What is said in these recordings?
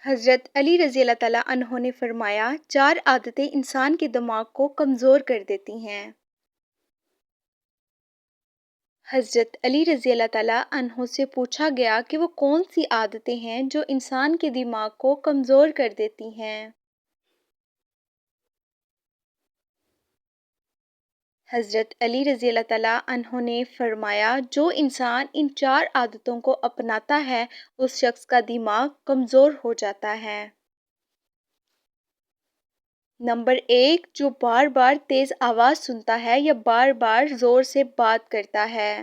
حضرت علی رضی اللہ تعالیٰ عنہ نے فرمایا، 4 عادتیں انسان کے دماغ کو کمزور کر دیتی ہیں۔ حضرت علی رضی اللہ تعالیٰ عنہ سے پوچھا گیا کہ وہ کون سی عادتیں ہیں جو انسان کے دماغ کو کمزور کر دیتی ہیں۔ حضرت علی رضی اللہ تعالیٰ عنہ نے فرمایا، جو انسان ان 4 عادتوں کو اپناتا ہے اس شخص کا دماغ کمزور ہو جاتا ہے۔ نمبر 1، جو بار بار تیز آواز سنتا ہے یا بار بار زور سے بات کرتا ہے۔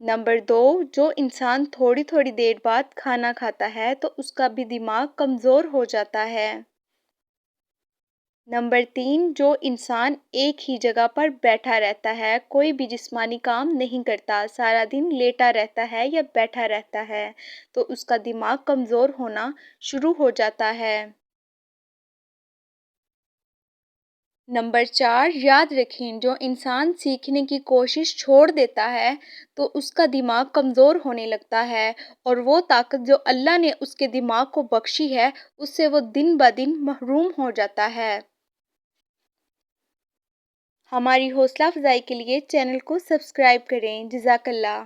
نمبر 2، جو انسان تھوڑی تھوڑی دیر بعد کھانا کھاتا ہے تو اس کا بھی دماغ کمزور ہو جاتا ہے۔ نمبر 3، جو انسان ایک ہی جگہ پر بیٹھا رہتا ہے، کوئی بھی جسمانی کام نہیں کرتا، سارا دن لیٹا رہتا ہے یا بیٹھا رہتا ہے، تو اس کا دماغ کمزور ہونا شروع ہو جاتا ہے۔ نمبر 4، یاد رکھیں، جو انسان سیکھنے کی کوشش چھوڑ دیتا ہے تو اس کا دماغ کمزور ہونے لگتا ہے، اور وہ طاقت جو اللہ نے اس کے دماغ کو بخشی ہے اس سے وہ دن بدن محروم ہو جاتا ہے۔ ہماری حوصلہ افزائی کے لیے چینل کو سبسکرائب کریں۔ جزاک اللہ۔